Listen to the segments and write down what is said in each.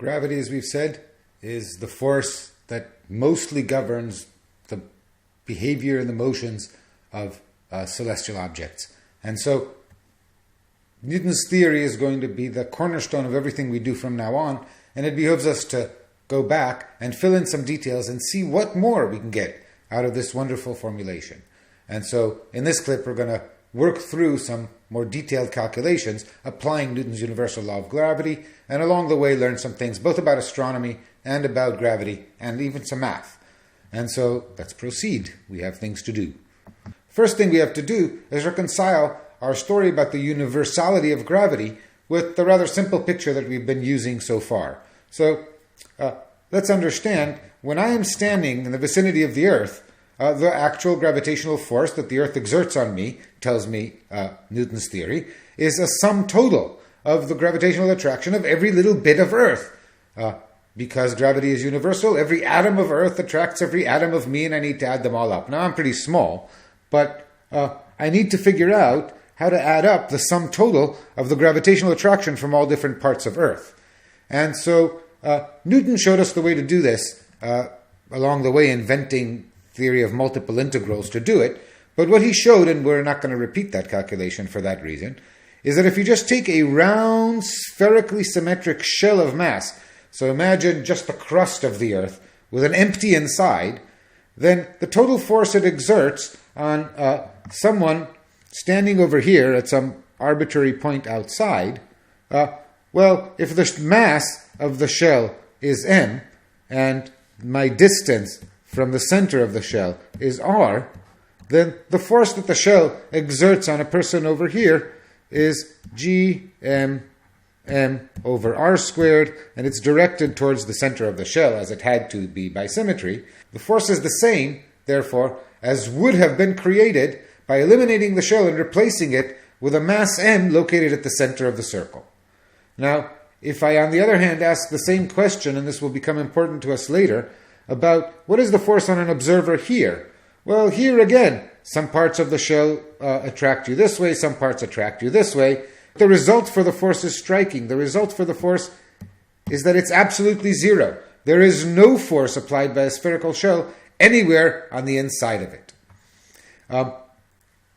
Gravity, as we've said, is the force that mostly governs the behavior and the motions of celestial objects. And so Newton's theory is going to be the cornerstone of everything we do from now on, and it behooves us to go back and fill in some details and see what more we can get out of this wonderful formulation. And so in this clip we're going to work through some more detailed calculations applying Newton's universal law of gravity, and along the way learn some things both about astronomy and about gravity and even some math. And so let's proceed. We have things to do. First thing we have to do is reconcile our story about the universality of gravity with the rather simple picture that we've been using so far. So let's understand, when I am standing in the vicinity of the Earth, the actual gravitational force that the Earth exerts on me, tells me Newton's theory, is a sum total of the gravitational attraction of every little bit of Earth. Because gravity is universal, every atom of Earth attracts every atom of me, and I need to add them all up. Now, I'm pretty small, but I need to figure out how to add up the sum total of the gravitational attraction from all different parts of Earth. And so Newton showed us the way to do this, along the way inventing theory of multiple integrals to do it. But what he showed, and we're not going to repeat that calculation for that reason, is that if you just take a round, spherically symmetric shell of mass, so imagine just the crust of the Earth with an empty inside, then the total force it exerts on someone standing over here at some arbitrary point outside, well, if the mass of the shell is m, and my distance from the center of the shell is r, then the force that the shell exerts on a person over here is gm over r squared, and it's directed towards the center of the shell, as it had to be by symmetry. The force is the same, therefore, as would have been created by eliminating the shell and replacing it with a mass m located at the center of the circle. Now, if I, on the other hand, ask the same question, and this will become important to us later, about what is the force on an observer here? Well, here again, some parts of the shell attract you this way, some parts attract you this way. The result for the force is striking. The result for the force is that it's absolutely zero. There is no force applied by a spherical shell anywhere on the inside of it.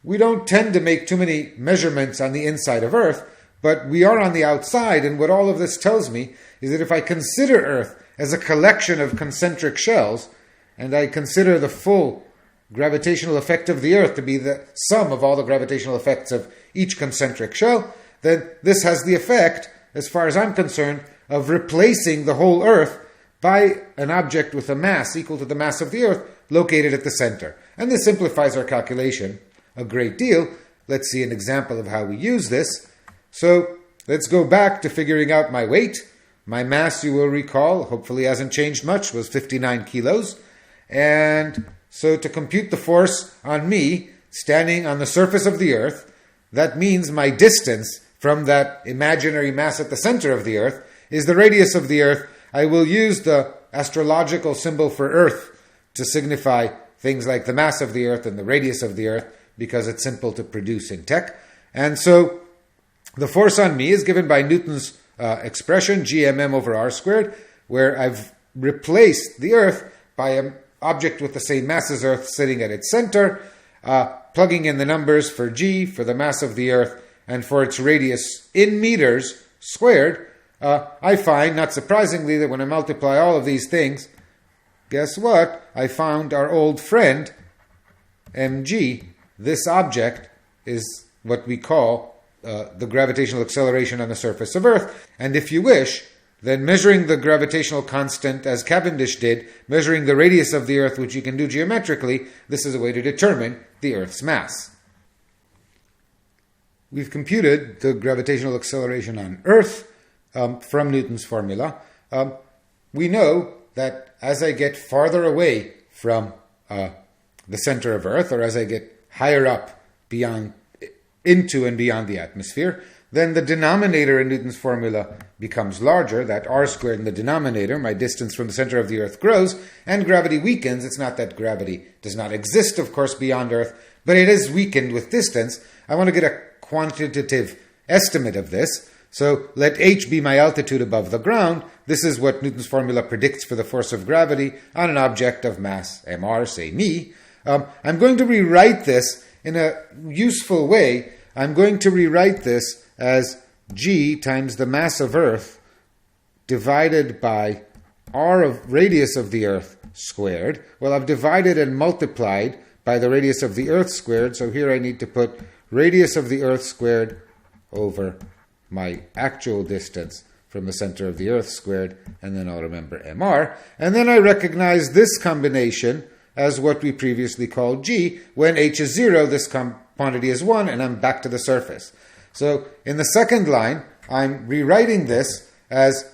We don't tend to make too many measurements on the inside of Earth, but we are on the outside, and what all of this tells me is that if I consider Earth as a collection of concentric shells, and I consider the full gravitational effect of the Earth to be the sum of all the gravitational effects of each concentric shell, then this has the effect, as far as I'm concerned, of replacing the whole Earth by an object with a mass equal to the mass of the Earth located at the center. And this simplifies our calculation a great deal. Let's see an example of how we use this. So let's go back to figuring out my weight. My mass, you will recall, hopefully hasn't changed much, was 59 kilos. And so to compute the force on me standing on the surface of the Earth, that means my distance from that imaginary mass at the center of the Earth is the radius of the Earth. I will use the astrological symbol for Earth to signify things like the mass of the Earth and the radius of the Earth, because it's simple to produce in tech. And so the force on me is given by Newton's expression, gmm over r squared, where I've replaced the Earth by an object with the same mass as Earth sitting at its center, plugging in the numbers for g, for the mass of the Earth, and for its radius in meters squared. I find, not surprisingly, that when I multiply all of these things, guess what? I found our old friend, mg. This object is what we call the gravitational acceleration on the surface of Earth. And if you wish, then measuring the gravitational constant, as Cavendish did, measuring the radius of the Earth, which you can do geometrically, this is a way to determine the Earth's mass. We've computed the gravitational acceleration on Earth from Newton's formula. We know that as I get farther away from the center of Earth, or as I get higher up beyond, into and beyond the atmosphere, then the denominator in Newton's formula becomes larger. That r squared in the denominator, my distance from the center of the Earth, grows, and gravity weakens. It's not that gravity does not exist, of course, beyond Earth, but it is weakened with distance. I want to get a quantitative estimate of this. So let h be my altitude above the ground. This is what Newton's formula predicts for the force of gravity on an object of mass mr, say me. I'm going to rewrite this in a useful way. I'm going to rewrite this as g times the mass of Earth divided by r of radius of the Earth squared. Well, I've divided and multiplied by the radius of the Earth squared, so here I need to put radius of the Earth squared over my actual distance from the center of the Earth squared, and then I'll remember mr. And then I recognize this combination as what we previously called g. When h is 0, this quantity is 1, and I'm back to the surface. So in the second line, I'm rewriting this as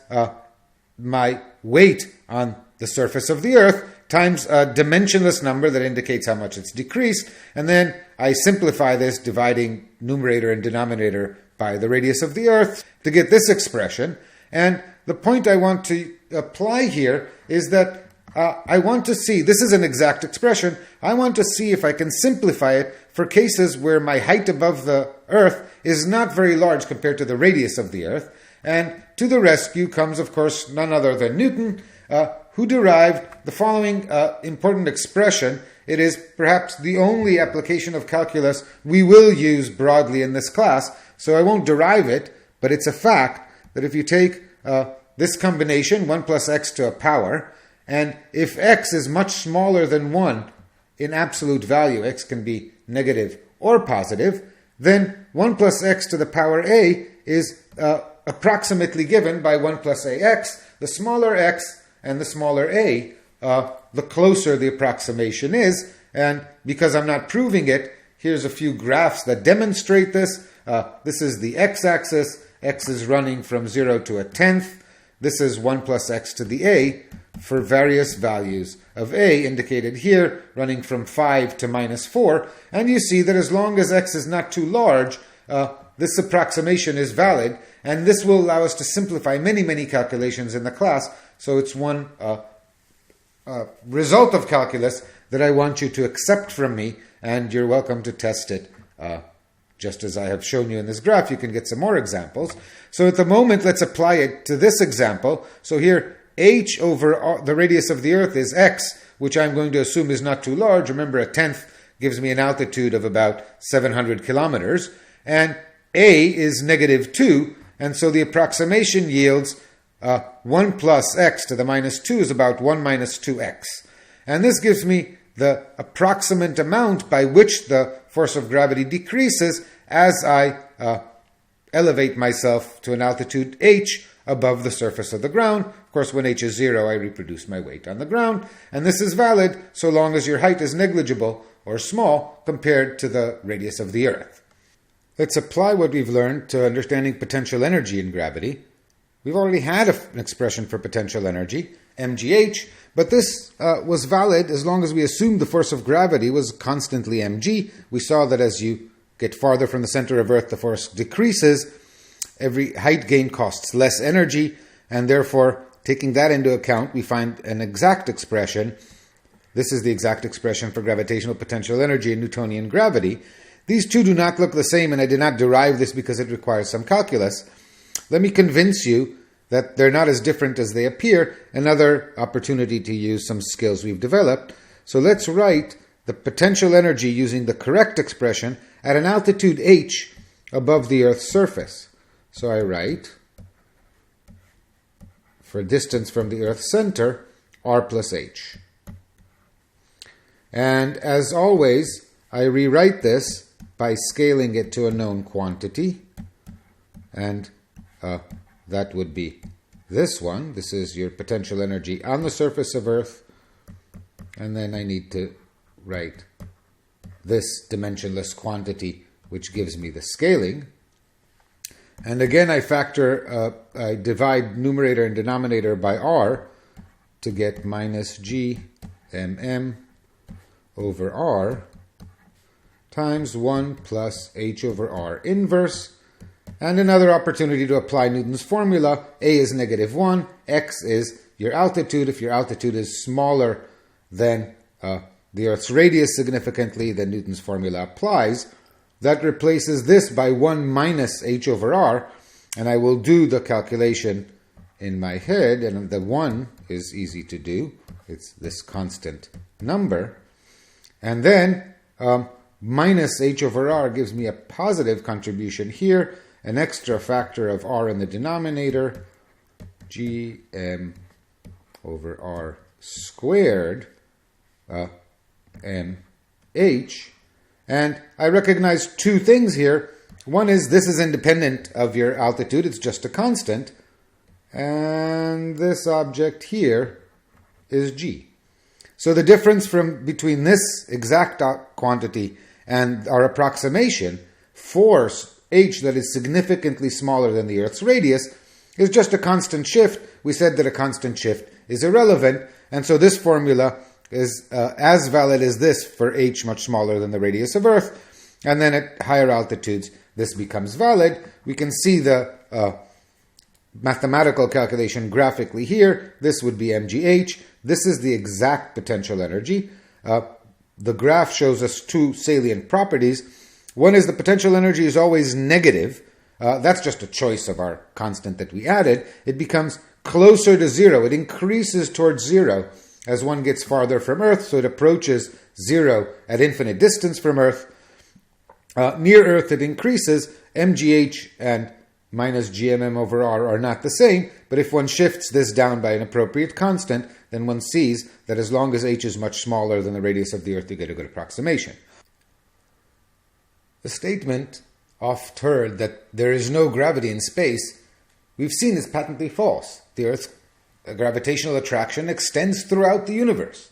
my weight on the surface of the Earth times a dimensionless number that indicates how much it's decreased, and then I simplify this, dividing numerator and denominator by the radius of the Earth to get this expression. And the point I want to apply here is that I want to see, this is an exact expression, I want to see if I can simplify it for cases where my height above the Earth is not very large compared to the radius of the Earth. And to the rescue comes, of course, none other than Newton, who derived the following important expression. It is perhaps the only application of calculus we will use broadly in this class, so I won't derive it, but it's a fact that if you take this combination, 1 plus x to a power, and if x is much smaller than 1 in absolute value, x can be negative or positive, then 1 plus x to the power a is approximately given by 1 plus ax. The smaller x and the smaller a, the closer the approximation is. And because I'm not proving it, here's a few graphs that demonstrate this. This is the x-axis. X is running from 0 to a tenth. This is 1 plus x to the a for various values of a, indicated here, running from 5 to minus 4. And you see that as long as x is not too large, this approximation is valid, and this will allow us to simplify many, many calculations in the class. So it's one result of calculus that I want you to accept from me, and you're welcome to test it. Just as I have shown you in this graph, you can get some more examples. So at the moment, let's apply it to this example. So here, h over the radius of the Earth is x, which I'm going to assume is not too large. Remember, a tenth gives me an altitude of about 700 kilometers. And a is negative 2, and so the approximation yields 1 plus x to the minus 2 is about 1 minus 2x. And this gives me the approximate amount by which the force of gravity decreases as I elevate myself to an altitude h above the surface of the ground. Of course, when h is 0, I reproduce my weight on the ground. And this is valid so long as your height is negligible or small compared to the radius of the Earth. Let's apply what we've learned to understanding potential energy in gravity. We've already had an expression for potential energy, mgh, but this was valid as long as we assumed the force of gravity was constantly mg. We saw that as you get farther from the center of Earth, the force decreases. Every height gain costs less energy, and therefore, taking that into account, we find an exact expression. This is the exact expression for gravitational potential energy in Newtonian gravity. These two do not look the same, and I did not derive this because it requires some calculus. Let me convince you that they're not as different as they appear, another opportunity to use some skills we've developed. So let's write the potential energy using the correct expression at an altitude h above the Earth's surface. So I write, for distance from the Earth's center, r plus h. And as always, I rewrite this by scaling it to a known quantity, and that would be this one. This is your potential energy on the surface of Earth, and then I need to write this dimensionless quantity, which gives me the scaling. And again, I divide numerator and denominator by r to get minus g mm over r times 1 plus h over r inverse. And another opportunity to apply Newton's formula. A is negative 1, x is your altitude. If your altitude is smaller than the Earth's radius significantly, then Newton's formula applies. That replaces this by 1 minus h over r. And I will do the calculation in my head, and the 1 is easy to do. It's this constant number. And then minus h over r gives me a positive contribution here, an extra factor of r in the denominator, gm over r squared mh. And I recognize two things here. One is this is independent of your altitude, it's just a constant. And this object here is g. So the difference between this exact quantity and our approximation, force h that is significantly smaller than the Earth's radius, is just a constant shift. We said that a constant shift is irrelevant, and so this formula is as valid as this for h much smaller than the radius of Earth, and then at higher altitudes this becomes valid. We can see the mathematical calculation graphically here. This would be mgh. This is the exact potential energy. The graph shows us two salient properties. One is the potential energy is always negative. That's just a choice of our constant that we added. It becomes closer to zero. It increases towards zero as one gets farther from Earth, so it approaches zero at infinite distance from Earth. Near Earth it increases. mgh and minus gmm over r are not the same, but if one shifts this down by an appropriate constant, then one sees that as long as h is much smaller than the radius of the Earth, you get a good approximation. The statement oft heard that there is no gravity in space, we've seen is patently false. The Earth's gravitational attraction extends throughout the universe,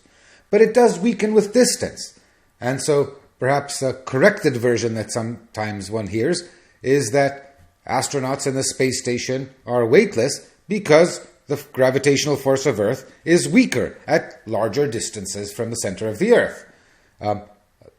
but it does weaken with distance. And so perhaps a corrected version that sometimes one hears is that astronauts in the space station are weightless because the gravitational force of Earth is weaker at larger distances from the center of the Earth.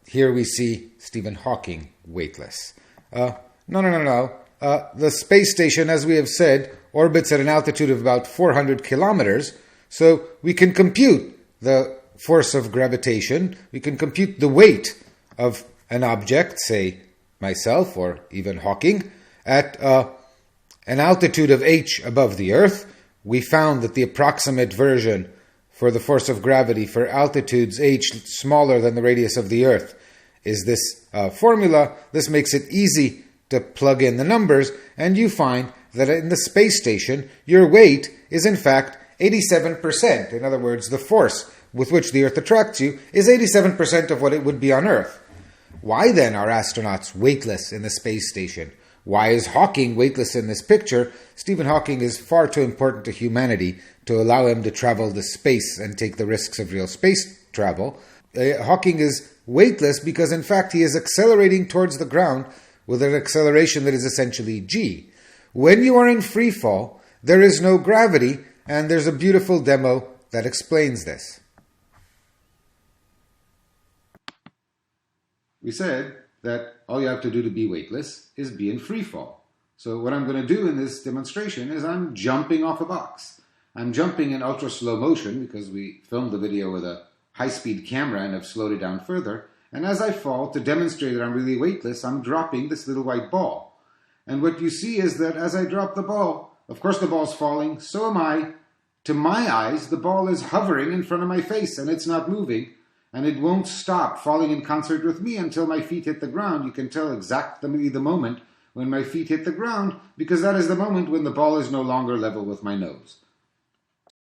Here we see Stephen Hawking weightless. No. The space station, as we have said, orbits at an altitude of about 400 kilometers, so we can compute the force of gravitation. We can compute the weight of an object, say myself or even Hawking, at an altitude of h above the Earth. We found that the approximate version for the force of gravity for altitudes h smaller than the radius of the Earth is this formula. This makes it easy to plug in the numbers, and you find that in the space station, your weight is in fact 87%. In other words, the force with which the Earth attracts you is 87% of what it would be on Earth. Why then are astronauts weightless in the space station? Why is Hawking weightless in this picture? Stephen Hawking is far too important to humanity to allow him to travel to space and take the risks of real space travel. Hawking is weightless because, in fact, he is accelerating towards the ground with an acceleration that is essentially g. When you are in free fall, there is no gravity, and there's a beautiful demo that explains this. We said that all you have to do to be weightless is be in free fall. So what I'm going to do in this demonstration is I'm jumping off a box. I'm jumping in ultra slow motion because we filmed the video with a high-speed camera and have slowed it down further. And as I fall, to demonstrate that I'm really weightless, I'm dropping this little white ball. And what you see is that as I drop the ball, of course the ball's falling, so am I. To my eyes, the ball is hovering in front of my face and it's not moving. And it won't stop falling in concert with me until my feet hit the ground. You can tell exactly the moment when my feet hit the ground, because that is the moment when the ball is no longer level with my nose.